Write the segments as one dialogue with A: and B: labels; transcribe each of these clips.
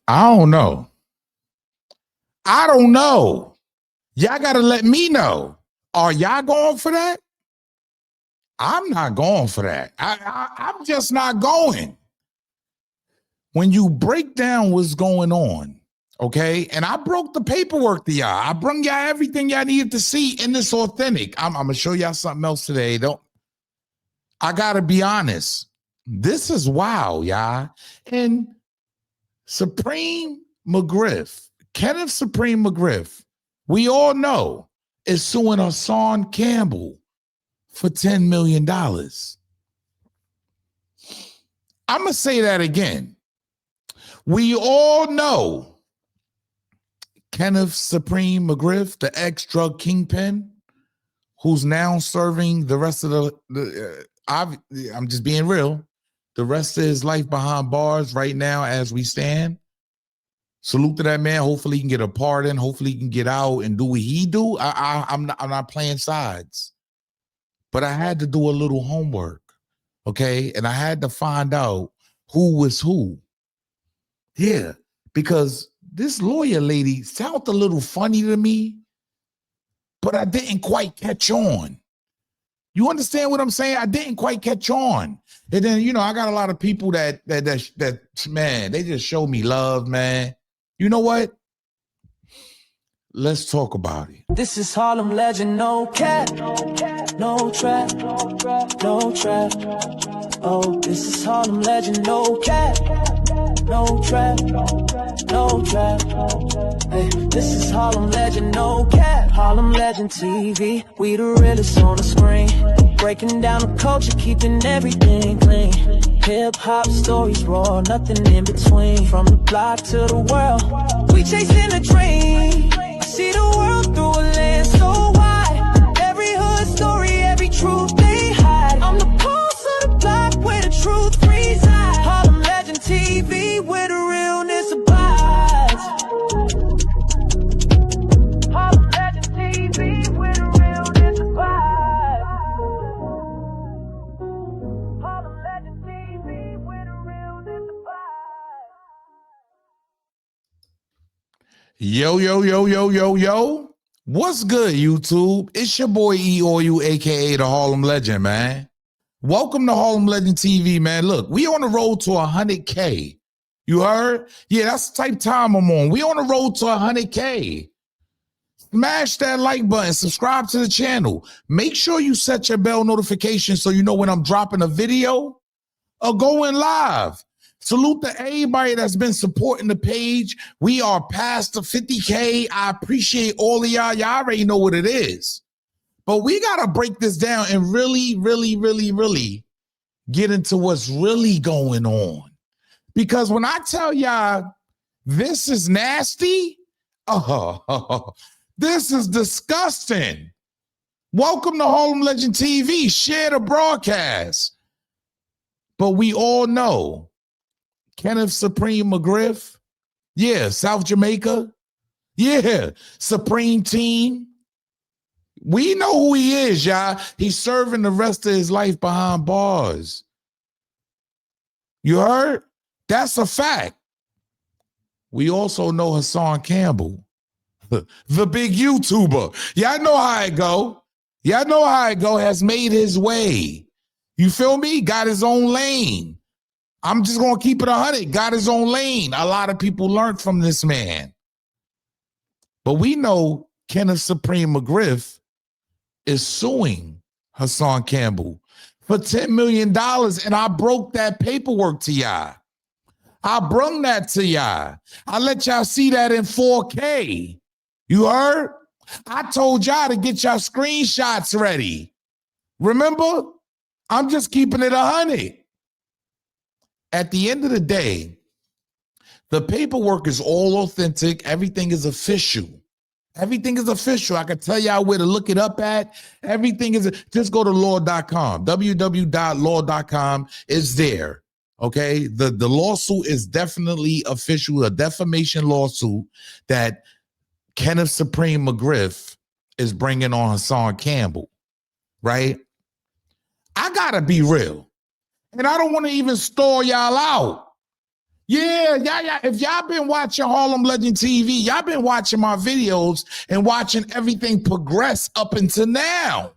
A: I don't know. I don't know. Y'all got to let me know. Are y'all going for that? I'm not going for that. I'm just not going. When you break down what's going on, okay, and I broke the paperwork to y'all. I brung y'all everything y'all needed to see, and it's authentic. I'm going to show y'all something else today. I got to be honest. This is wild, y'all. And Supreme Mcgriff, Kenneth Supreme Mcgriff, we all know, is suing Hassan Campbell for $10 million. I'm going to say that again. We all know Kenneth Supreme Mcgriff, the ex-drug kingpin, who's now serving the rest of I'm just being real, the rest of his life behind bars right now as we stand. Salute to that man. Hopefully he can get a pardon. Hopefully he can get out and do what he do. I'm not playing sides. But I had to do a little homework, okay? And I had to find out who was who. Yeah, because this lawyer lady sounded a little funny to me, but I didn't quite catch on. You understand what I'm saying? I didn't quite catch on. And then, I got a lot of people that man, they just show me love, man. You know what? Let's talk about it.
B: This is Harlem legend, no cap, no trap, no trap. Oh, this is Harlem legend, no cap, no trap, no trap. Hey, this is Harlem legend, no cap. Harlem legend TV, we the realest on the screen. Breaking down the culture, keeping everything clean. Hip-hop stories raw, nothing in between. From the block to the world, we chasing a dream. I see the world through a lens so wide. Every hood story, every truth they hide. I'm the pulse of the block where the truth resides. Harlem legend TV, where the realness abides. Harlem legend TV, where the realness abides. Harlem legend TV, where the realness abides.
A: Yo. What's good, YouTube? It's your boy E-Oil, aka the Harlem Legend, man. Welcome to Harlem Legend TV, man. Look, we on the road to 100K. You heard? Yeah, that's the type of time I'm on. We on the road to 100K. Smash that like button, subscribe to the channel. Make sure you set your bell notification so you know when I'm dropping a video or going live. Salute to everybody that's been supporting the page. We are past the 50K. I appreciate all of y'all. Y'all already know what it is. But we got to break this down and really get into what's really going on. Because when I tell y'all this is nasty, this is disgusting. Welcome to Harlem Legend TV. Share the broadcast. But we all know Kenneth Supreme Mcgriff, yeah, South Jamaica, yeah, Supreme Team. We know who he is, y'all. He's serving the rest of his life behind bars. You heard? That's a fact. We also know Hassan Campbell, the big YouTuber. Y'all know how it go. Y'all know how it go, has made his way. You feel me? Got his own lane. I'm just going to keep it 100. Got his own lane. A lot of people learned from this man. But we know Kenneth Supreme Mcgriff is suing Hassan Campbell for $10 million. And I broke that paperwork to y'all. I brung that to y'all. I let y'all see that in 4K. You heard? I told y'all to get y'all screenshots ready. Remember? I'm just keeping it 100. At the end of the day, the paperwork is all authentic. Everything is official. Everything is official. I can tell y'all where to look it up at. Everything is, just go to law.com. www.law.com is there. Okay. The lawsuit is definitely official, a defamation lawsuit that Kenneth Supreme Mcgriff is bringing on Hassan Campbell. Right. I gotta be real. And I don't want to even stall y'all out. Yeah. If y'all been watching Harlem Legend TV, y'all been watching my videos and watching everything progress up until now.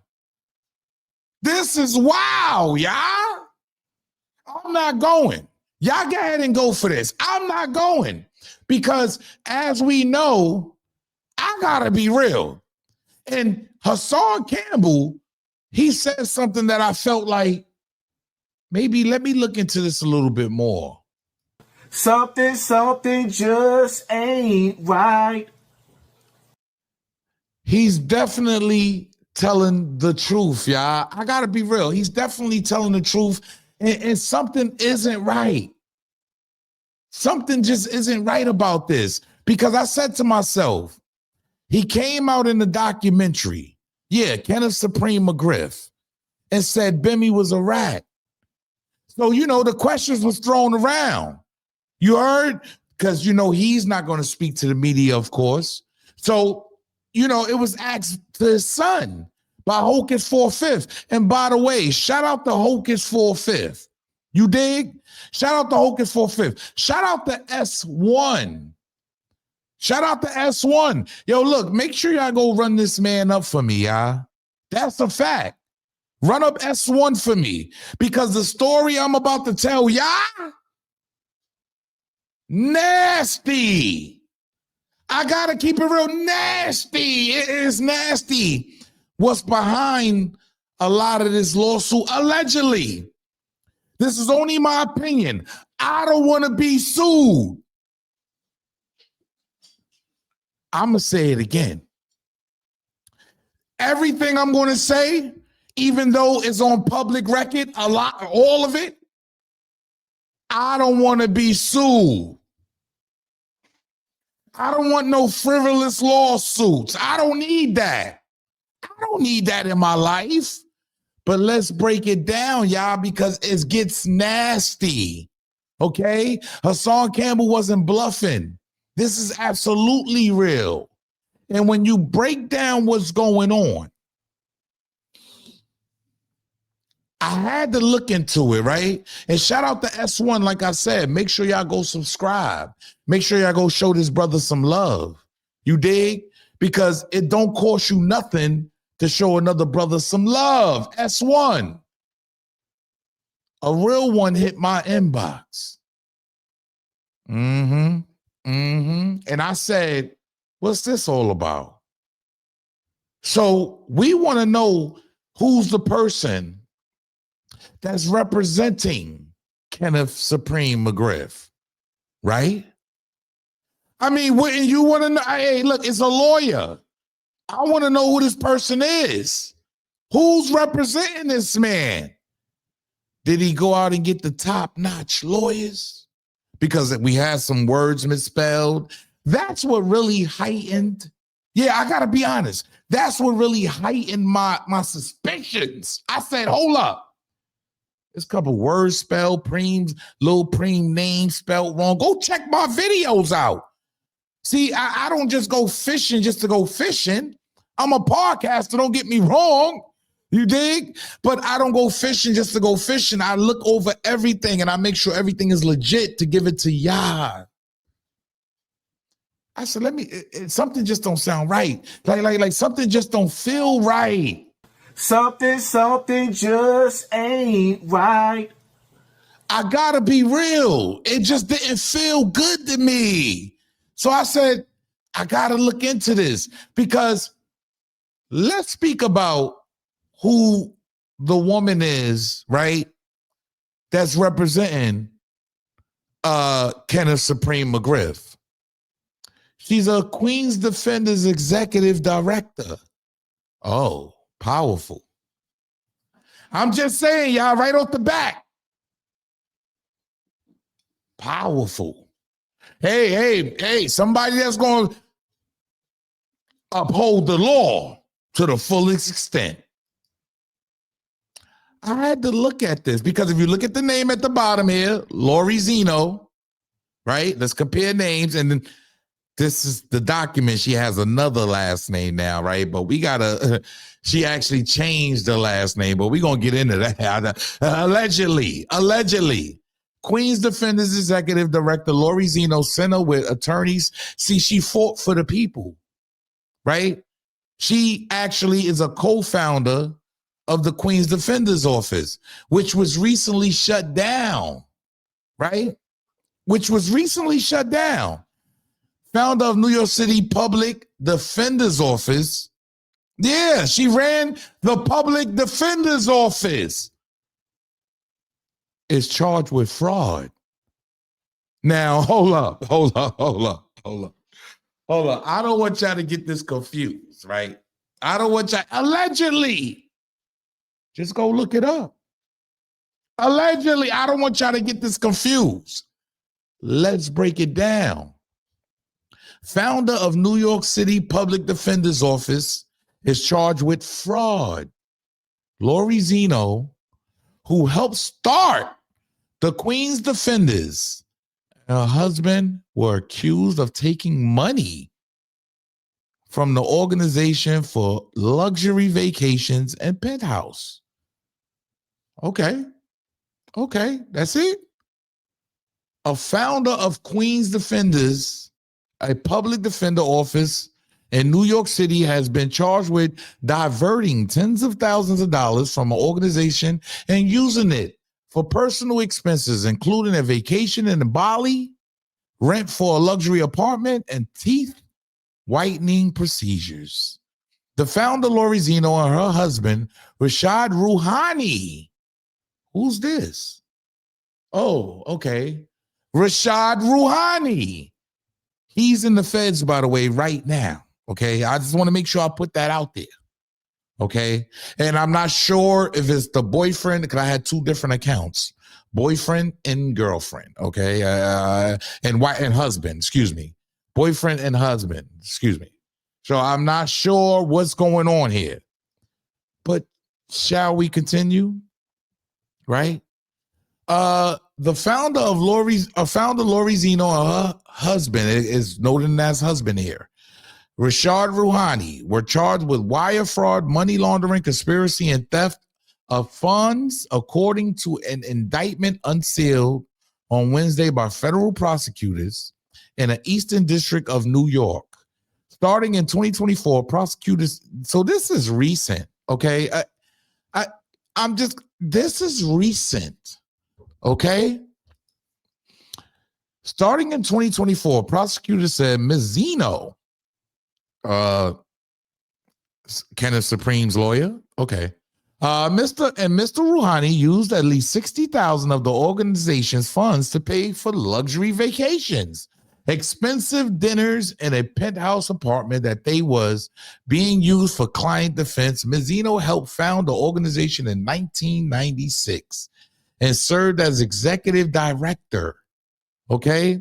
A: This is wow, y'all. I'm not going. Y'all go ahead and go for this. I'm not going because as we know, I gotta be real. And Hassan Campbell, he said something that I felt like, maybe let me look into this a little bit more.
C: Something just ain't right.
A: He's definitely telling the truth, y'all. I gotta be real. He's definitely telling the truth, and something isn't right. Something just isn't right about this because I said to myself, he came out in the documentary, Kenneth Supreme Mcgriff, and said Bimmy was a rat. So, the questions was thrown around. You heard? Because, he's not going to speak to the media, of course. So, it was asked to his son by Hocus 4/5. And by the way, shout out to Hocus 4/5. You dig? Shout out to Hocus 4/5. Shout out to S1. Shout out to S1. Yo, look, make sure y'all go run this man up for me, y'all. That's a fact. Run up S1 for me because the story I'm about to tell y'all, nasty. I gotta keep it real nasty. It is nasty. What's behind a lot of this lawsuit, allegedly. This is only my opinion. I don't want to be sued. I'm going to say it again. Everything I'm going to say, even though it's on public record, all of it, I don't want to be sued. I don't want no frivolous lawsuits. I don't need that. I don't need that in my life. But let's break it down, y'all, because it gets nasty. Okay? Hassan Campbell wasn't bluffing. This is absolutely real. And when you break down what's going on, I had to look into it, right? And shout out to S1, like I said, make sure y'all go subscribe. Make sure y'all go show this brother some love. You dig? Because it don't cost you nothing to show another brother some love. S1. A real one hit my inbox. And I said, what's this all about? So we want to know who's the person that's representing Kenneth Supreme Mcgriff, right? I mean, wouldn't you want to know? Hey, look, it's a lawyer. I want to know who this person is. Who's representing this man? Did he go out and get the top-notch lawyers? Because we had some words misspelled. That's what really heightened. Yeah, I got to be honest. That's what really heightened my suspicions. I said, hold up. There's a couple words spelled, little preem name spelled wrong. Go check my videos out. See, I don't just go fishing just to go fishing. I'm a podcaster, don't get me wrong. You dig? But I don't go fishing just to go fishing. I look over everything and I make sure everything is legit to give it to y'all. I said, something just don't sound right. Like something just don't feel right.
C: Something just ain't right.
A: I gotta be real. It just didn't feel good to me. So I said, I gotta look into this because let's speak about who the woman is, right? That's representing Kenneth Supreme Mcgriff. She's a Queens Defenders Executive Director. Oh, powerful. I'm just saying, y'all, right off the bat. Powerful. Hey, somebody that's going to uphold the law to the fullest extent. I had to look at this because if you look at the name at the bottom here, Lori Zeno, right? Let's compare names. And then this is the document. She has another last name now, right? But she actually changed the last name, but we're going to get into that. Allegedly. Queens Defenders Executive Director Lori Zeno sent her with attorneys. See, she fought for the people, right? She actually is a co-founder of the Queens Defenders Office, which was recently shut down, right? Which was recently shut down. Founder of New York City Public Defender's Office. Yeah, she ran the Public Defender's Office. Is charged with fraud. Now, hold up. I don't want y'all to get this confused, right? I don't want y'all, allegedly. Just go look it up. Allegedly, I don't want y'all to get this confused. Let's break it down. Founder of New York City Public Defender's Office is charged with fraud. Lori Zeno, who helped start the Queens Defenders, and her husband were accused of taking money from the organization for luxury vacations and penthouse. Okay, that's it. A founder of Queens Defenders, a public defender office in New York City, has been charged with diverting tens of thousands of dollars from an organization and using it for personal expenses, including a vacation in Bali, rent for a luxury apartment, and teeth whitening procedures. The founder, Lori Zeno, and her husband, Rashad Rouhani. Who's this? Oh, okay. Rashad Rouhani. He's in the feds, by the way, right now. Okay. I just want to make sure I put that out there. Okay. And I'm not sure if it's the boyfriend, because I had two different accounts, boyfriend and girlfriend. Okay. And husband, excuse me. Boyfriend and husband, excuse me. So I'm not sure what's going on here, but shall we continue? Right. The founder Lori Zeno and her husband is noted as husband here, Rashad Rouhani, were charged with wire fraud, money laundering, conspiracy, and theft of funds, according to an indictment unsealed on Wednesday by federal prosecutors in the Eastern District of New York. Starting in 2024, prosecutors, so this is recent, okay? This is recent, okay? Starting in 2024, prosecutors said Ms. Zeno, Kenneth Supreme's lawyer, okay, Mr. Rouhani used at least $60,000 of the organization's funds to pay for luxury vacations, expensive dinners, in a penthouse apartment that they was being used for client defense. Ms. Zeno helped found the organization in 1996 and served as executive director. Okay.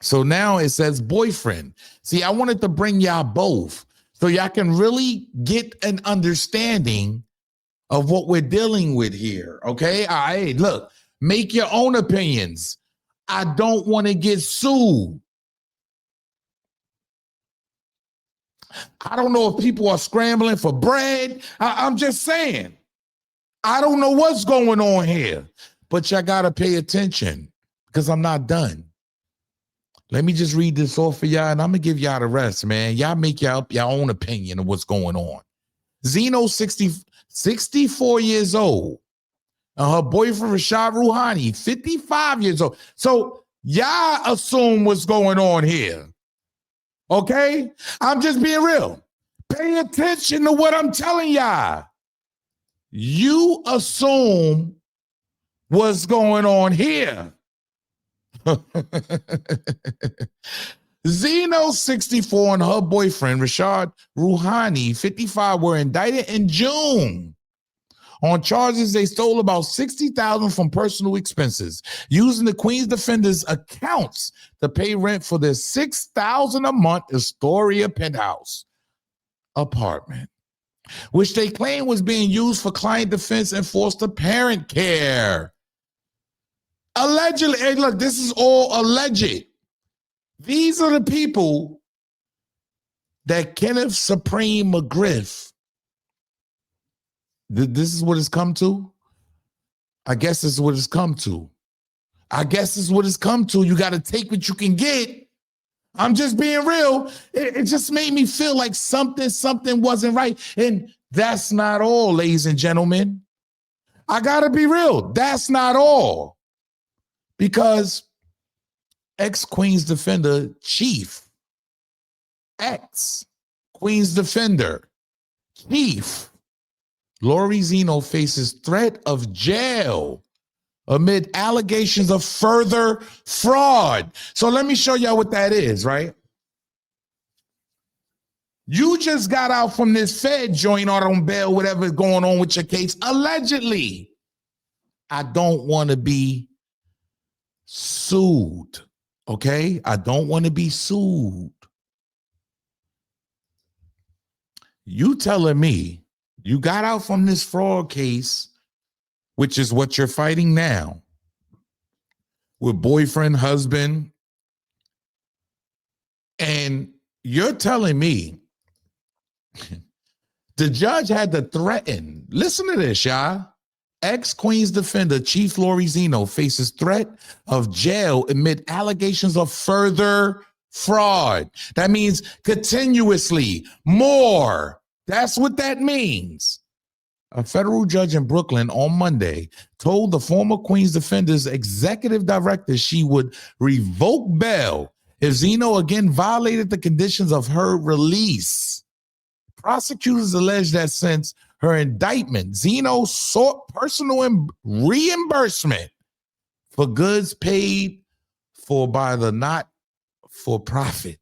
A: So now it says boyfriend. See, I wanted to bring y'all both so y'all can really get an understanding of what we're dealing with here. Okay. All right. Look, make your own opinions. I don't want to get sued. I don't know if people are scrambling for bread. I'm just saying. I don't know what's going on here, but y'all got to pay attention because I'm not done. Let me just read this off for y'all, and I'm going to give y'all the rest, man. Y'all make your own opinion of what's going on. Zeno, 64 years old, and her boyfriend, Rashad Rouhani, 55 years old. So y'all assume what's going on here, okay? I'm just being real. Pay attention to what I'm telling y'all. You assume what's going on here. Zeno, 64, and her boyfriend, Rashad Rouhani, 55, were indicted in June on charges they stole about $60,000 from personal expenses, using the Queens Defenders accounts to pay rent for their $6,000 a month Astoria penthouse apartment, which they claim was being used for client defense and foster parent care. Allegedly, hey, look, this is all alleged. These are the people that Kenneth Supreme Mcgriff, this is what it's come to. I guess this is what it's come to. I guess this is what it's come to. You got to take what you can get. I'm just being real. It just made me feel like something wasn't right. And that's not all, ladies and gentlemen. I got to be real. That's not all. Because ex-Queen's Defender Chief, ex-Queen's Defender Chief, Lori Zeno faces threat of jail amid allegations of further fraud. So let me show y'all what that is, right? You just got out from this Fed joint or on bail, whatever's going on with your case, allegedly. I don't want to be sued, okay? I don't want to be sued. You telling me you got out from this fraud case, which is what you're fighting now, with boyfriend, husband, and you're telling me the judge had to threaten. Listen to this, y'all. Ex-Queen's Defender Chief Lori Zeno faces threat of jail amid allegations of further fraud. That means continuously more. That's what that means. A federal judge in Brooklyn on Monday told the former Queen's Defender's executive director she would revoke bail if Zeno again violated the conditions of her release. Prosecutors allege that since her indictment, Zeno sought personal reimbursement for goods paid for by the not-for-profit.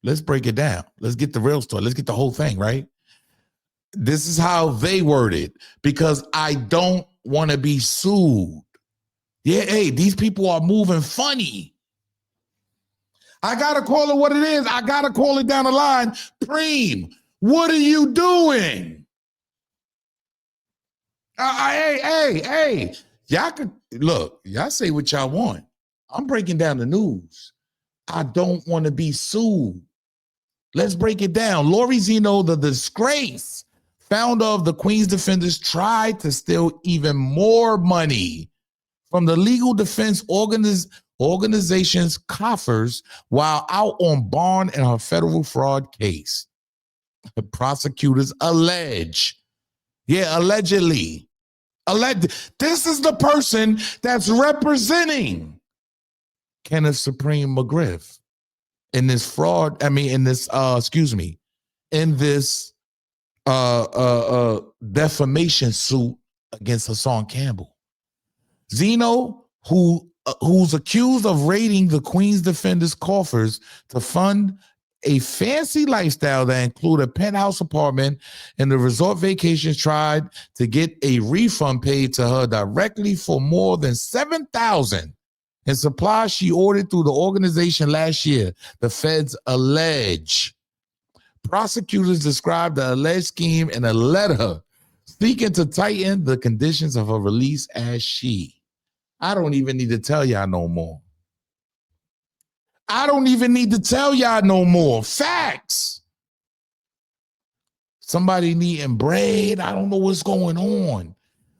A: Let's break it down. Let's get the real story. Let's get the whole thing, right? This is how they word it, because I don't want to be sued. Yeah, hey, these people are moving funny. I got to call it what it is. I got to call it down the line. Preem, what are you doing? Hey. Y'all could, look, y'all say what y'all want. I'm breaking down the news. I don't want to be sued. Let's break it down. Lori Zeno, the disgrace, founder of the Queen's Defenders, tried to steal even more money from the legal defense organization's coffers while out on bond in her federal fraud case. The prosecutors allege, allegedly, this is the person that's representing Kenneth Supreme Mcgriff in this fraud, in this defamation suit against Hassan Campbell. Zeno, who's accused of raiding the Queen's Defenders coffers to fund a fancy lifestyle that include a penthouse apartment and the resort vacations, tried to get a refund paid to her directly for more than $7,000 in supplies she ordered through the organization last year, the feds allege. Prosecutors described the alleged scheme in a letter seeking to tighten the conditions of her release as I don't even need to tell y'all no more. Facts. Somebody needing bread. I don't know what's going on.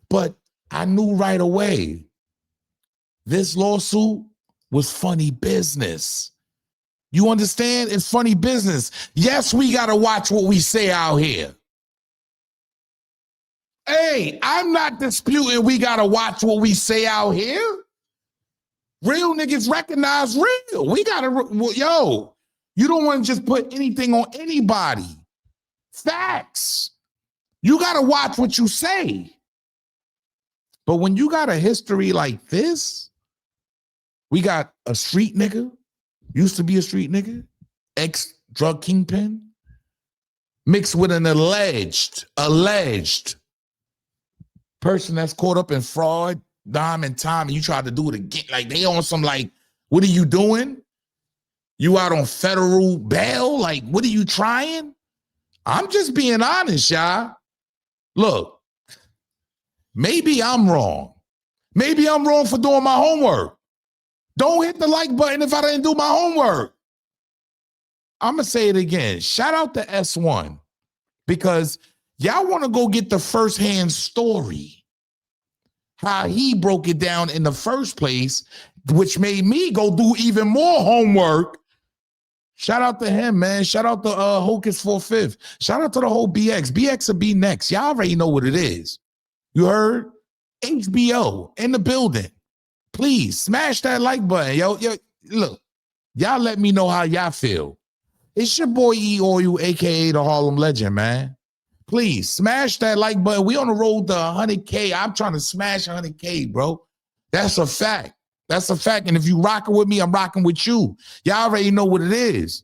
A: But I knew right away this lawsuit was funny business. You understand? It's funny business. Yes, we got to watch what we say out here. Hey, I'm not disputing we got to watch what we say out here. Real niggas recognize real. We got to, you don't want to just put anything on anybody. Facts. You got to watch what you say. But when you got a history like this, we got a street nigga, used to be a street nigga, ex-drug kingpin, mixed with an alleged person that's caught up in fraud, dime and time, and you tried to do it again. Like, they on some, like, what are you doing? You out on federal bail? Like, what are you trying? I'm just being honest, y'all. Look, maybe I'm wrong. Maybe I'm wrong for doing my homework. Don't hit the like button if I didn't do my homework. I'm going to say it again. Shout out to S1, because y'all want to go get the firsthand story. how he broke it down in the first place, which made me go do even more homework. Shout out to him, man. Shout out to Hocus 4/5. Shout out to the whole BX. BX will be next. Y'all already know what it is. You heard? HBO in the building. Please smash that like button. Yo, look, y'all let me know how y'all feel. It's your boy E Oil, aka the Harlem Legend, man. Please smash that like button. We on the road to 100K. I'm trying to smash 100K, bro. That's a fact. That's a fact. And if you rocking with me, I'm rocking with you. Y'all already know what it is.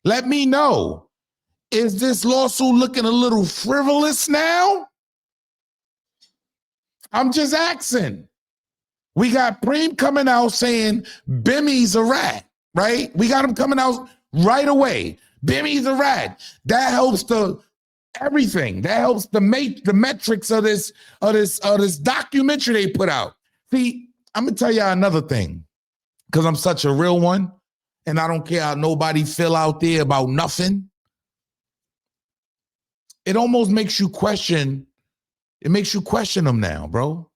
A: Let me know. Is this lawsuit looking a little frivolous now? I'm just asking. We got Preem coming out saying Bimmy's a rat, right? We got him coming out right away. Bimmy's a rat. That helps everything. That helps the metrics of this documentary they put out. See, I'm gonna tell y'all another thing, because I'm such a real one, and I don't care how nobody feel out there about nothing. It almost makes you question. It makes you question them now, bro.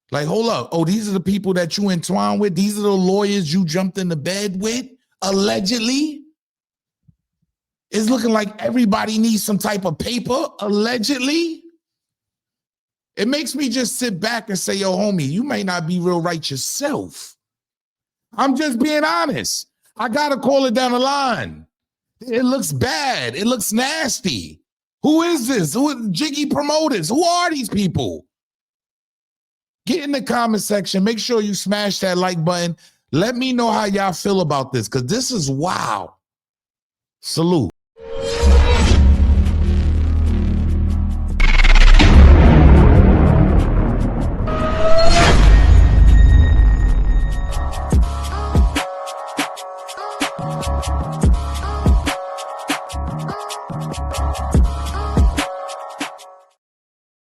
A: Like, hold up. Oh, these are the people that you entwine with. These are the lawyers you jumped in the bed with, allegedly. It's looking like everybody needs some type of paper, allegedly. It makes me just sit back and say, yo, homie, you may not be real right yourself. I'm just being honest. I got to call it down the line. It looks bad. It looks nasty. Who is this? Who are Jiggy promoters? Who are these people? Get in the comment section. Make sure you smash that like button. Let me know how y'all feel about this, because this is wow. Salute.